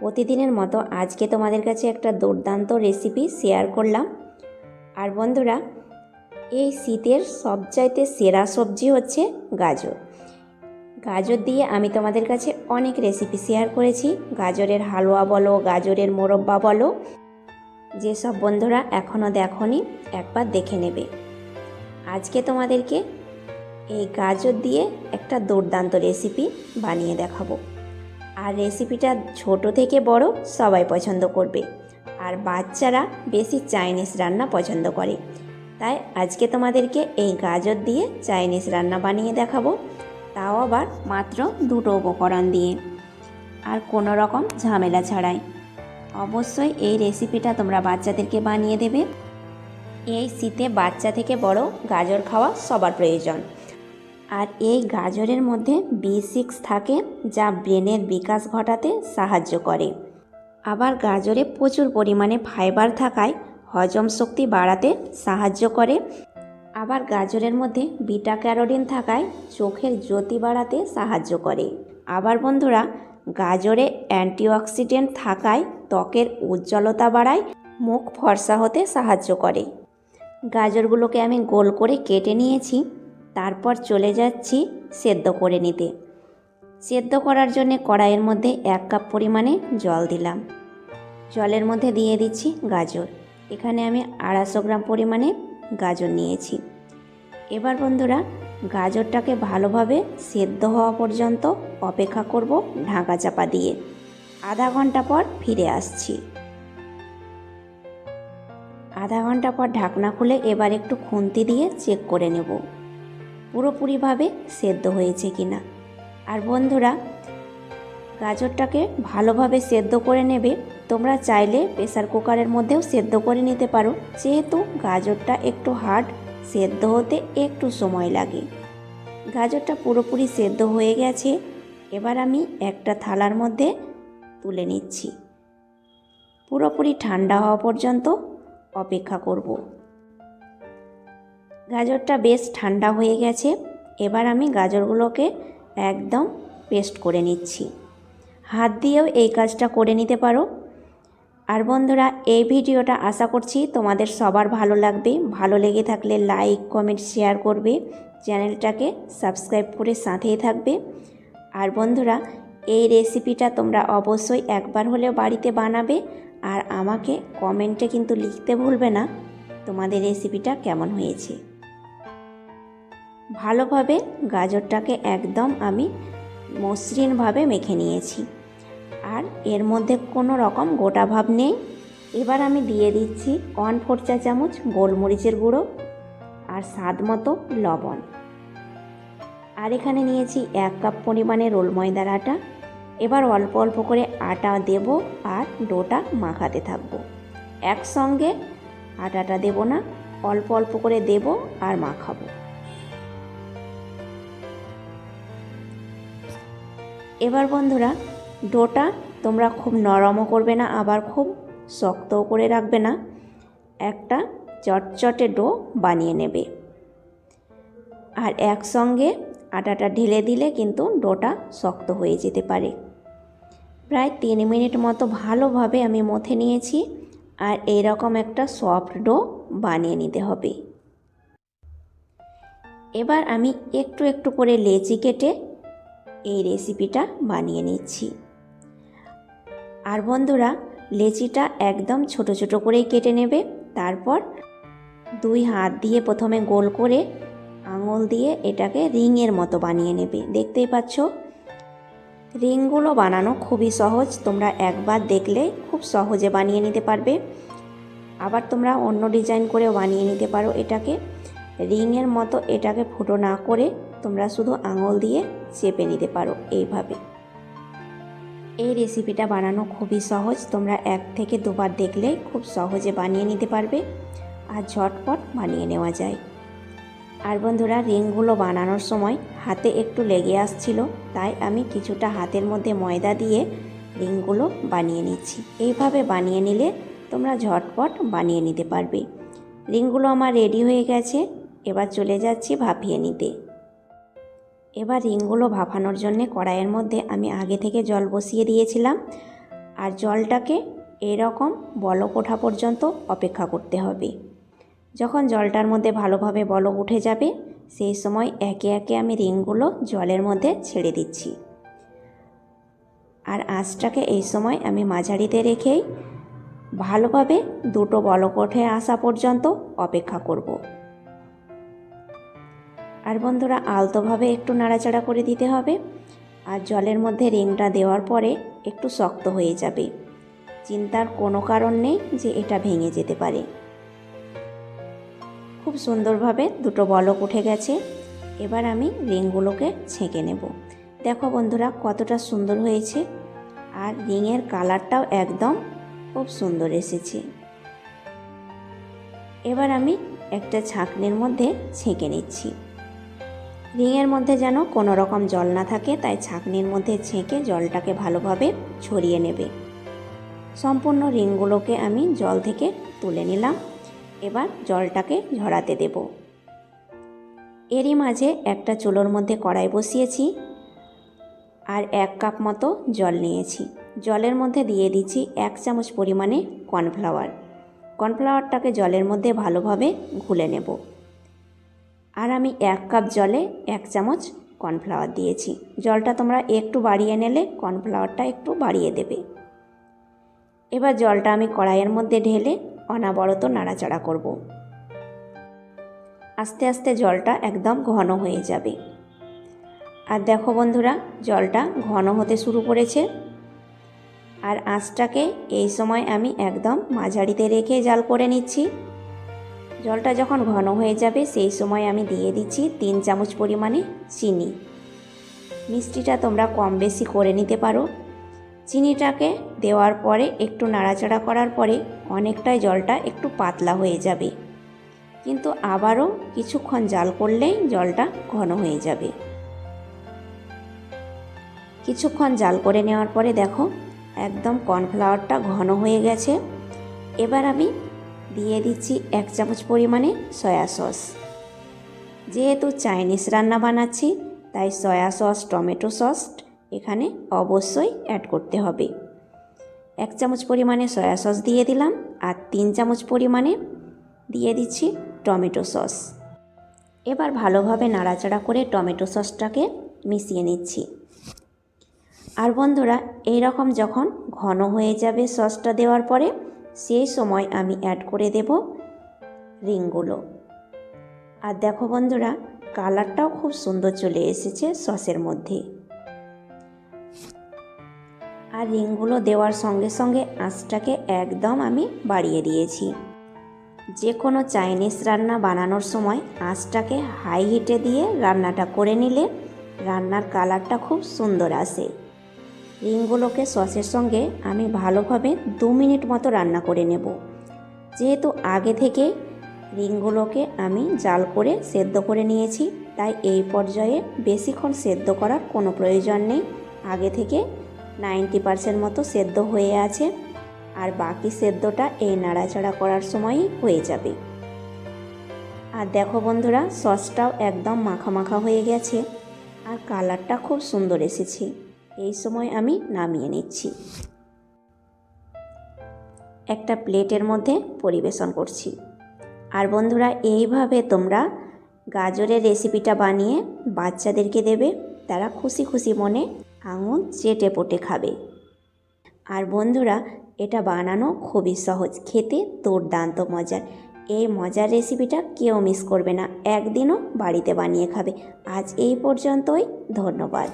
প্রতিদিনের মতো আজকে তোমাদের কাছে একটা দুর্দান্ত রেসিপি শেয়ার করলাম। আর বন্ধুরা, এই শীতের সবচাইতে সেরা সবজি হচ্ছে গাজর। গাজর দিয়ে আমি তোমাদের কাছে অনেক রেসিপি শেয়ার করেছি। গাজরের হালুয়া বলো, গাজরের মোরব্বা বলো, যেসব বন্ধুরা এখনও দেখোনি একবার দেখে নেবে। আজকে তোমাদেরকে এই গাজর দিয়ে একটা দুর্দান্ত রেসিপি বানিয়ে দেখাবো। আর রেসিপিটা ছোট থেকে বড় সবাই পছন্দ করবে। আর বাচ্চারা বেশি চাইনিজ রান্না পছন্দ করে, তাই আজকে তোমাদেরকে এই গাজর দিয়ে চাইনিজ রান্না বানিয়ে দেখাবো, তাও আবার মাত্র দুটো উপকরণ দিয়ে, আর কোনো রকম ঝামেলা ছাড়াই। অবশ্যই এই রেসিপিটা তোমরা বাচ্চাদেরকে বানিয়ে দেবে। এই শীতে বাচ্চা থেকে বড় গাজর খাওয়া সবার প্রয়োজন। আর এই গাজরের মধ্যে B6 থাকে, যা ব্রেনের বিকাশ ঘটাতে সাহায্য করে। আবার গাজরে প্রচুর পরিমাণে ফাইবার থাকায় হজম শক্তি বাড়াতে সাহায্য করে। আবার গাজরের মধ্যে বিটা ক্যারোটিন থাকায় চোখের জ্যোতি বাড়াতে সাহায্য করে। আবার বন্ধুরা, গাজরে অ্যান্টিঅক্সিডেন্ট থাকায় ত্বকের উজ্জ্বলতা বাড়ায়, মুখ ফর্সা হতে সাহায্য করে। গাজরগুলোকে আমি গোল করে কেটে নিয়েছি, তারপর চলে যাচ্ছি সেদ্ধ করে নিতে। সেদ্ধ করার জন্য কড়াইয়ের মধ্যে 1 কাপ পরিমাণে জল দিলাম। জলের মধ্যে দিয়ে দিচ্ছি গাজর। এখানে আমি 250 গ্রাম পরিমাণে গাজর নিয়েছি। এবার বন্ধুরা, গাজরটাকে ভালোভাবে সেদ্ধ হওয়া পর্যন্ত অপেক্ষা করব ঢাকা চাপা দিয়ে। আধা ঘন্টা পর ফিরে আসছি। আধা ঘন্টা পর ঢাকনা খুলে এবার একটু খুন্তি দিয়ে চেক করে নেব পুরোপুরিভাবে সেদ্ধ হয়েছে কিনা। আর বন্ধুরা, গাজরটাকে ভালোভাবে সেদ্ধ করে নেবে। তোমরা চাইলে প্রেসার কুকারের মধ্যেও সেদ্ধ করে নিতে পারো, যেহেতু গাজরটা একটু হার্ড, সেদ্ধ হতে একটু সময় লাগে। গাজরটা পুরোপুরি সেদ্ধ হয়ে গেছে। এবার আমি একটা থালার মধ্যে তুলে নিচ্ছি। পুরোপুরি ঠান্ডা হওয়া পর্যন্ত অপেক্ষা করব। গাজরটা বেশ ঠান্ডা হয়ে গেছে। এবার আমি গাজরগুলোকে একদম পেস্ট করে নিচ্ছি। হাত দিয়েও এই কাজটা করে নিতে পারো। আর বন্ধুরা, এই ভিডিওটা আশা করছি তোমাদের সবার ভালো লাগবে। ভালো লেগে থাকলে লাইক, কমেন্ট, শেয়ার করবে। চ্যানেলটাকে সাবস্ক্রাইব করে সাথেই থাকবে। আর বন্ধুরা, এই রেসিপিটা তোমরা অবশ্যই একবার হলেও বাড়িতে বানাবে। আর আমাকে কমেন্টে কিন্তু লিখতে ভুলবে না তোমাদের রেসিপিটা কেমন হয়েছে। ভালোভাবে গাজরটাকে একদম আমি মসৃণভাবে মেখে নিয়েছি। আর এর মধ্যে কোনো রকম গোটা ভাব নেই। এবার আমি দিয়ে দিচ্ছি 1/4 চা চামচ গোলমরিচের গুঁড়ো আর স্বাদ মতো লবণ। আর এখানে নিয়েছি 1 কাপ পরিমাণে রোল ময়দার আটা। এবার অল্প অল্প করে আটা দেব আর ডোটা মাখাতে থাকবো। একসঙ্গে আটাটা দেব না, অল্প অল্প করে দেব আর মাখাবো। এবার বন্ধুরা, ডোটা তোমরা খুব নরমও করবে না, আবার খুব শক্তও করে রাখবে না। একটা চটচটে ডো বানিয়ে নেবে। আর একসঙ্গে আটাটা ঢেলে দিলে কিন্তু ডোটা শক্ত হয়ে যেতে পারে। প্রায় 3 মিনিট মতো ভালোভাবে আমি মথে নিয়েছি। আর এইরকম একটা সফট ডো বানিয়ে নিতে হবে। এবার আমি একটু একটু করে লেচি কেটে এই রেসিপিটা বানিয়ে নিচ্ছি। আর বন্ধুরা, লেচিটা একদম ছোট ছোট করেই কেটে নেবে। তারপর 2 হাত দিয়ে প্রথমে গোল করে আঙুল দিয়ে এটাকে রিংয়ের মতো বানিয়ে নেবে। দেখতেই পাচ্ছ, রিংগুলো বানানো খুবই সহজ। তোমরা একবার দেখলে খুব সহজে বানিয়ে নিতে পারবে। আবার তোমরা অন্য ডিজাইন করেও বানিয়ে নিতে পারো। এটাকে রিংয়ের মতো এটাকে ফুটো না করে তোমরা শুধু আঙুল দিয়ে চেপে নিতে পারো এইভাবে। এই রেসিপিটা বানানো খুবই সহজ। তোমরা 1 থেকে 2 বার দেখলেই খুব সহজে বানিয়ে নিতে পারবে আর ঝটপট বানিয়ে নেওয়া যায়। আর বন্ধুরা, রিংগুলো বানানোর সময় হাতে একটু লেগে আসছিল, তাই আমি কিছুটা হাতের মধ্যে ময়দা দিয়ে রিংগুলো বানিয়ে নিচ্ছি। এইভাবে বানিয়ে নিলে তোমরা ঝটপট বানিয়ে নিতে পারবে। রিংগুলো আমার রেডি হয়ে গেছে। এবার চলে যাচ্ছি ভাপিয়ে নিতে। এবার রিংগুলো ভাপানোর জন্য কড়াইয়ের মধ্যে আমি আগে থেকে জল বসিয়ে দিয়েছিলাম। আর জলটাকে এরকম বলক ওঠা পর্যন্ত অপেক্ষা করতে হবে। যখন জলটার মধ্যে ভালোভাবে বলক উঠে যাবে সেই সময় একে একে আমি রিংগুলো জলের মধ্যে ছেড়ে দিচ্ছি। আর আঁচটাকে এই সময় আমি মাঝারিতে রেখেই ভালোভাবে দুটো বলক উঠে আসা পর্যন্ত অপেক্ষা করব। আর বন্ধুরা আলতোভাবে একটু নাড়াচাড়া করে দিতে হবে। আর জলের মধ্যে রিংটা দেওয়ার পরে একটু শক্ত হয়ে যাবে, চিন্তার কোনো কারণ নেই যে এটা ভেঙে যেতে পারে। খুব সুন্দরভাবে দুটো বলক উঠে গেছে। এবার আমি রিংগুলোকে ছেঁকে নেব। দেখো বন্ধুরা কতটা সুন্দর হয়েছে, আর রিংয়ের কালারটাও একদম খুব সুন্দর এসেছে। এবার আমি একটা ছাঁকনির মধ্যে ছেঁকে নিচ্ছি। রিংয়ের মধ্যে যেন কোনো রকম জল না থাকে, তাই ছাঁকনির মধ্যে ছেঁকে জলটাকে ভালোভাবে ছড়িয়ে নেবে। সম্পূর্ণ রিংগুলোকে আমি জল থেকে তুলে নিলাম। এবার জলটাকে ঝরাতে দেব। এরই মাঝে একটা চুলোর মধ্যে কড়াই বসিয়েছি আর 1 কাপ মতো জল নিয়েছি। জলের মধ্যে দিয়ে দিচ্ছি 1 চামচ পরিমাণে কর্নফ্লাওয়ার। কর্নফ্লাওয়ারটাকে জলের মধ্যে ভালোভাবে ঘুলে নেব। আর আমি 1 কাপ জলে 1 চামচ কর্নফ্লাওয়ার দিয়েছি। জলটা তোমরা একটু বাড়িয়ে নিলে কর্নফ্লাওয়ারটা একটু বাড়িয়ে দেবে। এবার জলটা আমি কড়াইয়ের মধ্যে ঢেলে অনবরত নাড়াচাড়া করব। আস্তে আস্তে জলটা একদম ঘন হয়ে যাবে। আর দেখো বন্ধুরা জলটা ঘন হতে শুরু করেছে। আর আঁচটাকে এই সময় আমি একদম মাঝারিতে রেখে জাল করে নিচ্ছি। জলটা যখন ঘন হয়ে যাবে সেই সময় আমি দিয়ে দিচ্ছি 3 চামচ পরিমাণে চিনি। মিষ্টিটা তোমরা কম বেশি করে নিতে পারো। চিনিটাকে দেওয়ার পরে একটু নাড়াচাড়া করার পরে অনেকটাই জলটা একটু পাতলা হয়ে যাবে, কিন্তু আবারও কিছুক্ষণ জাল করলেই জলটা ঘন হয়ে যাবে। কিছুক্ষণ জাল করে নেওয়ার পরে দেখো একদম কর্নফ্লাওয়ারটা ঘন হয়ে গেছে। এবার আমি দিয়ে দিচ্ছি 1 চামচ পরিমাণে সয়া সস। যেহেতু চাইনিজ রান্না বানাচ্ছি তাই সয়া সস, টমেটো সস এখানে অবশ্যই অ্যাড করতে হবে। 1 চামচ পরিমাণে সয়া সস দিয়ে দিলাম আর 3 চামচ পরিমাণে দিয়ে দিচ্ছি টমেটো সস। এবার ভালোভাবে নাড়াচাড়া করে টমেটো সসটাকে মিশিয়ে নিচ্ছি। আর বন্ধুরা এই রকম যখন ঘন হয়ে যাবে সসটা দেওয়ার পরে সেই সময় আমি অ্যাড করে দেব রিংগুলো। আর দেখো বন্ধুরা কালারটাও খুব সুন্দর চলে এসেছে সসের মধ্যে। আর রিংগুলো দেওয়ার সঙ্গে সঙ্গে আঁচটাকে একদম আমি বাড়িয়ে দিয়েছি। যে কোনো চাইনিজ রান্না বানানোর সময় আঁচটাকে হাই হিটে দিয়ে রান্নাটা করে নিলে রান্নার কালারটা খুব সুন্দর আসে। রিংগুলোকে সসের সঙ্গে আমি ভালোভাবে 2 মিনিট মতো রান্না করে নেব। যেহেতু আগে থেকে রিংগুলোকে আমি জাল করে সেদ্ধ করে নিয়েছি তাই এই পর্যায়ে বেশিক্ষণ সেদ্ধ করার কোনো প্রয়োজন নেই। আগে থেকে 90% মতো সেদ্ধ হয়ে আছে, আর বাকি সেদ্ধটা এই নাড়াচাড়া করার সময়ই হয়ে যাবে। আর দেখো বন্ধুরা সসটাও একদম মাখা মাখা হয়ে গেছে আর কালারটা খুব সুন্দর এসেছে। এই সময় আমি নামিয়ে নিচ্ছি। একটা প্লেটের মধ্যে পরিবেশন করছি। আর বন্ধুরা এইভাবে তোমরা গাজরের রেসিপিটা বানিয়ে বাচ্চাদেরকে দেবে, তারা খুশি খুশি মনে আঙুল চেটে পুটে খাবে। আর বন্ধুরা এটা বানানো খুবই সহজ, খেতে দুর্দান্ত মজার। এই মজার রেসিপিটা কেউ মিস করবে না, একদিনও বাড়িতে বানিয়ে খাবে। আজ এই পর্যন্তই, ধন্যবাদ।